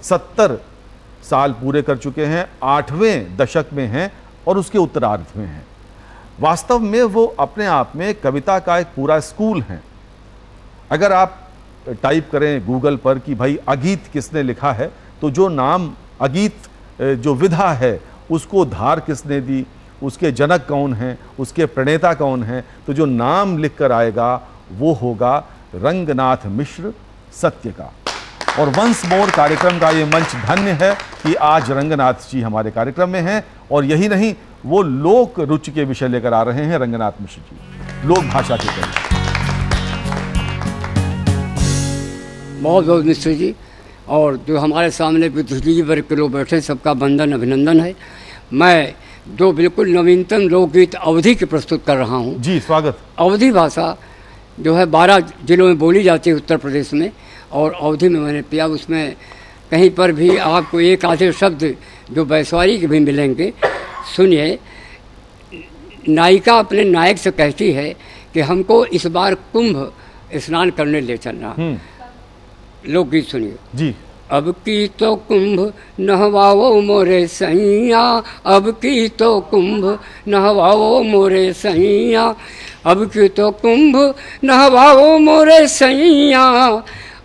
70 साल पूरे कर चुके हैं, 8वें दशक में हैं और उसके उत्तरार्ध में हैं। वास्तव में वो अपने आप में कविता का एक पूरा स्कूल है। अगर आप टाइप करें गूगल पर कि भाई अगीत किसने लिखा है, तो जो नाम अगीत जो विधा है उसको धार किसने दी, उसके जनक कौन हैं, उसके प्रणेता कौन हैं, तो जो नाम लिख कर आएगा वो होगा रंगनाथ मिश्र सत्य का। और वंस मोर कार्यक्रम का ये मंच धन्य है कि आज रंगनाथ जी हमारे कार्यक्रम में हैं, और यही नहीं, वो लोक रुचि के विषय लेकर आ रहे हैं रंगनाथ मिश्र जी, लोक भाषा के कवि। बहुत बहुत मिश्र जी, और जो हमारे सामने बुद्धिजीवी वर्ग के लोग बैठे, सबका वंदन अभिनंदन है। मैं जो बिल्कुल नवीनतम लोकगीत अवधी के प्रस्तुत कर रहा हूँ। जी स्वागत। अवधी भाषा जो है 12 जिलों में बोली जाती है उत्तर प्रदेश में, और अवधी में मैंने पिया। उसमें कहीं पर भी आपको एक आधे शब्द जो वैश्वारी के भी मिलेंगे। सुनिए, नायिका अपने नायक से कहती है कि हमको इस बार कुंभ स्नान करने ले चलना। लोकगीत सुनिए जी। अब की तो कुंभ नहवाओ मोरे सैया, अब की तो कुंभ नहवाओ मोरे सैया, अब की तो कुंभ नहवाओ मोरे सैया,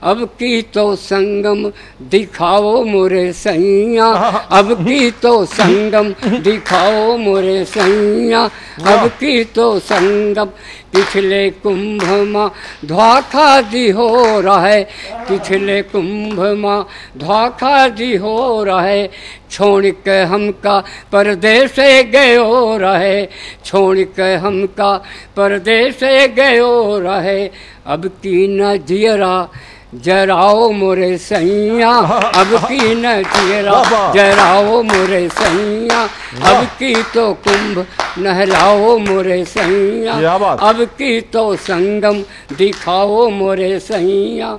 अब की तो संगम दिखाओ मोरे सैया, अब की तो संगम दिखाओ मोरे सैया, अब की तो संगम। पिछले कुंभ माँ धोखा दी हो रहे, पिछले कुंभ माँ धोखा दी हो रहे, छोड़ के हमका परदेश गयो रहे, छोड़ के हमका परदेश गयो रहे, अब की न जियरा जराओ मोरे सैया, अब की न जियरा जराओ मोरे सैया, अब की तो कुंभ नहलाओ मोरे सैया, अब की तो संगम दिखाओ मोरे सैया,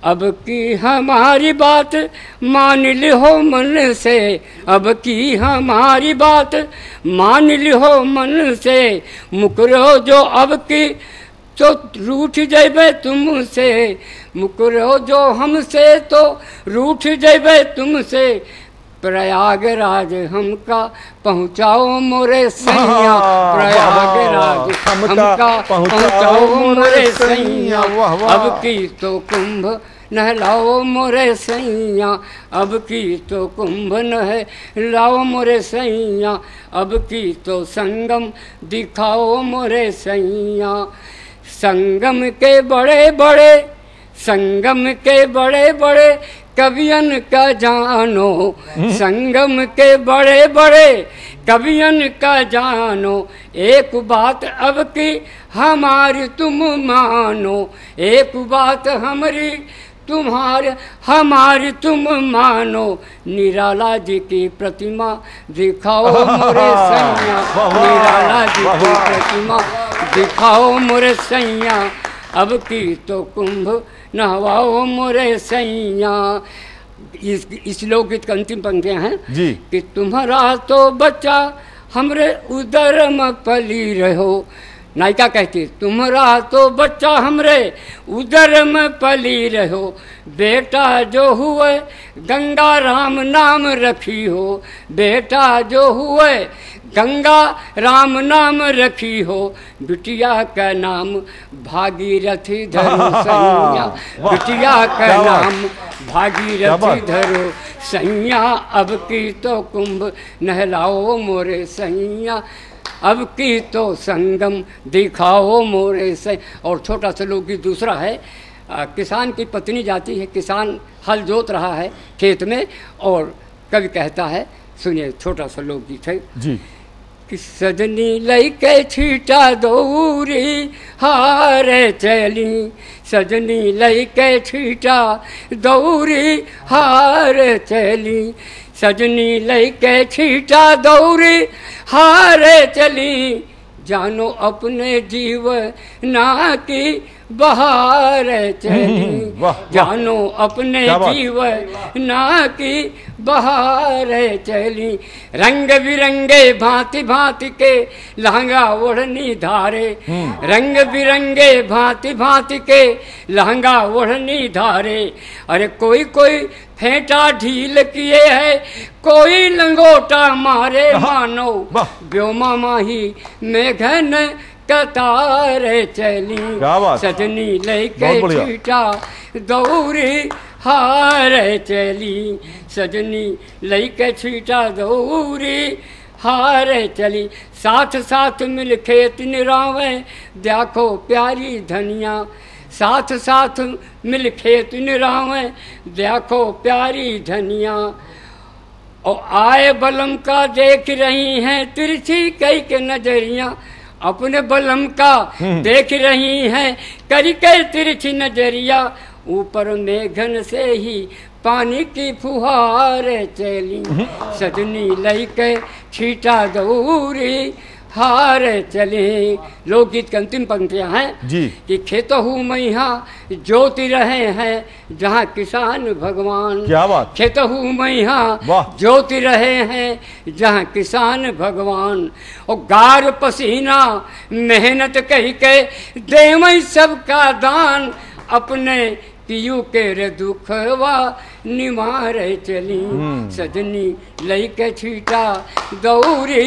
अब की हमारी बात मान लिहो मन से, अब की हमारी बात मान लिहो मन से, मुकरो जो अब की तो रूठ जैबे तुमसे, मुकरो जो हमसे तो रूठ जैबे तुमसे, प्रयागराज हमका पहुँचाओ मोरे सैया, प्रयागराज हमका पहुँचाओ मोरे सैया, अब की तो कुंभ नहलाओ मोरे सैया, अब की तो कुंभ नहलाओ मोरे सैया, अब की तो संगम दिखाओ मोरे सैया। संगम के बड़े बड़े, संगम के बड़े बड़े कवियन का जानो, संगम के बड़े बड़े कवियन का जानो, एक बात अब की हमारी तुम मानो, एक बात हमारी तुम्हारे हमारी तुम मानो, निराला जी की प्रतिमा दिखाओ मोरे सैया, निराला जी की प्रतिमा दिखाओ मोरे सैया, अब की तो कुंभ नहवाओ मोरे सैया। इस लोकगीत की अंतिम पंक्तियां हैं जी कि तुम्हारा तो बच्चा हमरे उदर में पली रहो, नायिका कहती है तुम्हारा तो बच्चा हमरे उदर में पली रहो, बेटा जो हुए गंगा राम नाम रखी हो, बेटा जो हुए गंगा राम नाम रखी हो, बिटिया का नाम भागीरथी धरो सैया, बिटिया का नाम भागीरथी धरो सैया, अब की तो कुंभ नहलाओ मोरे सैया, अब की तो संगम दिखाओ मोरे से। और छोटा सा लोकगीत दूसरा है, किसान की पत्नी जाती है, किसान हल जोत रहा है खेत में, और कवि कहता है, सुनिए छोटा सा लोकगीत है जी कि सजनी लैके छीटा दौरी हारे चली, सजनी लैके छीटा दौरी हारे चली, सजनी लैके छीटा दौरी हारे चली, जानो अपने जीव ना की बहार चली, वाह, जानो अपने जीवन की बहार चली। रंग बिरंगे भांति भांति के लहंगा ओढ़नी धारे, रंग बिरंगे भांति भांति के लहंगा ओढ़नी धारे। अरे कोई कोई फेंटा ढील किए है, कोई लंगोटा मारे, मानो व्योमा माही मेघन कतार चली। सजनी लेके छीटा दौरी हार चली, सजनी लेके छीटा दौरी हार चली। साथ साथ मिल खेत निरावे, देखो प्यारी धनिया, साथ साथ मिल खेत निरावे, देखो प्यारी धनिया। और आए बलम का देख रही हैं तिरछी कई के नजरिया, अपने बलम का देख रही हैं करी कई तिरछी नजरिया। ऊपर मेघन से ही पानी की फुहार चली, सजनी लईके छीटा दौरी हार चले। लोकगीत की अंतिम पंक्तियां हैं जी कि खेतहु मैया ज्योति रहे हैं जहाँ किसान भगवान। क्या बात। खेतहु मैया ज्योति रहे हैं जहाँ किसान भगवान। और गार पसीना मेहनत कही के देवई सबका दान, अपने पियू के रे दुखवा निवार चली, सजनी लईके छीटा दौरी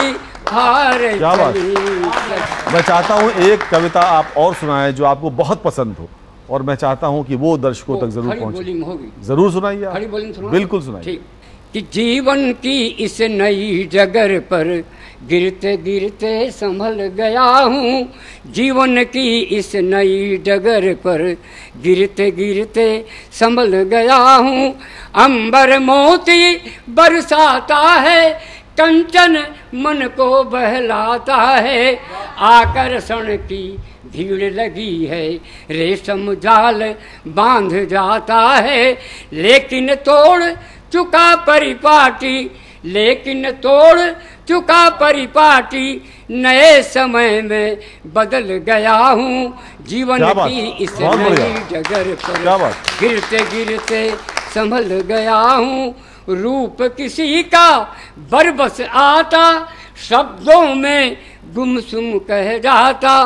हार चली। मैं चाहता हूँ एक कविता आप और सुनाएं जो आपको बहुत पसंद हो, और मैं चाहता हूँ कि वो दर्शकों तक जरूर पहुंचे। जरूर सुनाइए। बिल्कुल सुनाइए। कि जीवन की इस नई डगर पर गिरते गिरते संभल गया हूँ, जीवन की इस नई डगर पर गिरते गिरते संभल गया हूँ। अंबर मोती बरसाता है, कंचन मन को बहलाता है। आकर्षण की भीड़ लगी है, रेशम जाल बांध जाता है। लेकिन तोड़ चुका परिपाटी, लेकिन तोड़ चुका परिपाटी, नए समय में बदल गया हूँ। जीवन की इस नई डगर पर गिरते गिरते संभल गया हूँ। रूप किसी का बरबस आता, शब्दों में गुमसुम कह जाता।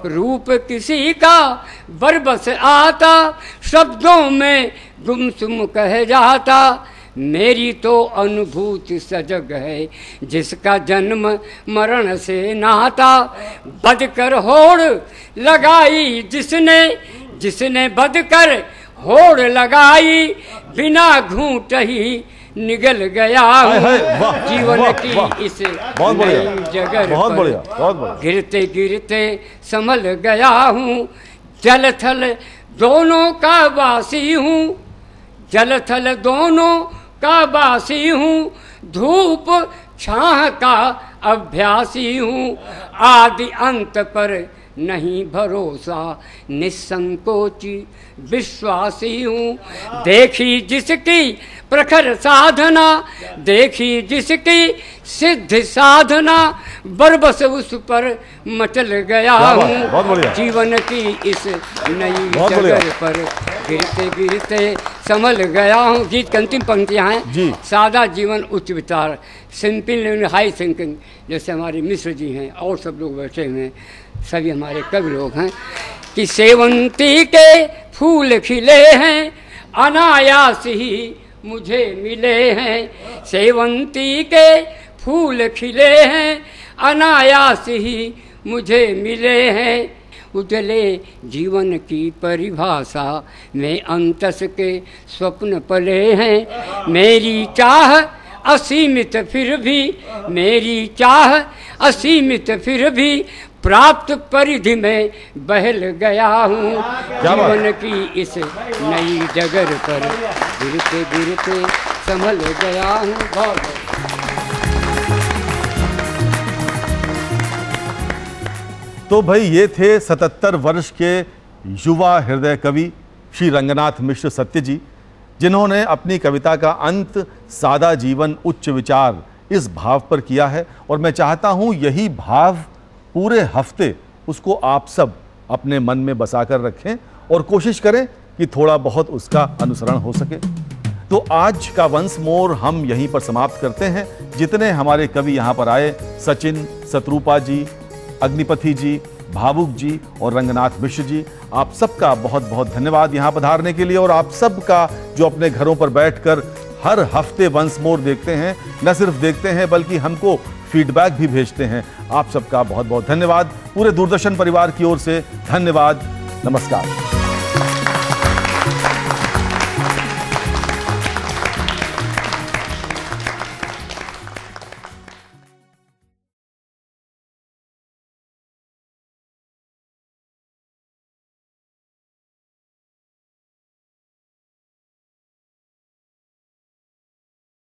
रूप किसी का बरबस आता, शब्दों में गुमसुम कह जाता। मेरी तो अनुभूति सजग है जिसका जन्म मरण से नाता। बदकर होड़ लगाई जिसने, जिसने बदकर होड़ लगाई, बिना घूंट ही निगल गया हूँ। जीवन की इस नई जगर पर गिरते गिरते संभल गया हूँ। जल थल दोनों का वासी हूँ, जल थल दोनों का वासी हूँ। धूप छाह का अभ्यासी हूँ, आदि अंत पर नहीं भरोसा, निसंकोची विश्वासी हूँ। देखी जिसकी प्रखर साधना, देखी जिसकी सिद्ध साधना, बरबस उस पर मचल गया हूँ। जीवन की इस नई जगह पर गिरते गिरते संभल गया हूँ। गीत की अंतिम पंक्तियाँ हैं। सादा जीवन उच्च विचार, सिंपल एंड हाई थिंकिंग। जैसे हमारे मिश्र जी हैं और सब लोग बैठे हुए हैं, सभी हमारे कवि लोग हैं। कि सेवंती के फूल खिले हैं, अनायास ही मुझे मिले हैं। सेवंती के फूल खिले हैं, अनायास ही मुझे मिले हैं। उजले जीवन की परिभाषा में अंतस के स्वप्न पले हैं। मेरी चाह असीमित फिर भी, मेरी चाह असीमित फिर भी, प्राप्त परिधि में बहल गया हूँ। जीवन की इस नई डगर पर गिरते गिरते संभल गया हूँ। तो भाई ये थे 77 वर्ष के युवा हृदय कवि श्री रंगनाथ मिश्र सत्य जी, जिन्होंने अपनी कविता का अंत सादा जीवन उच्च विचार इस भाव पर किया है। और मैं चाहता हूँ यही भाव पूरे हफ्ते उसको आप सब अपने मन में बसाकर रखें और कोशिश करें कि थोड़ा बहुत उसका अनुसरण हो सके। तो आज का वंस मोर हम यहीं पर समाप्त करते हैं। जितने हमारे कवि यहाँ पर आए, सचिन, शत्रुपा जी, अग्निपति जी, भावुक जी और रंगनाथ मिश्र जी, आप सबका बहुत बहुत धन्यवाद यहाँ पधारने के लिए। और आप सबका जो अपने घरों पर बैठकर हर हफ्ते वंस मोर देखते हैं, न सिर्फ देखते हैं बल्कि हमको फीडबैक भी भेजते हैं, आप सबका बहुत बहुत धन्यवाद। पूरे दूरदर्शन परिवार की ओर से धन्यवाद। नमस्कार।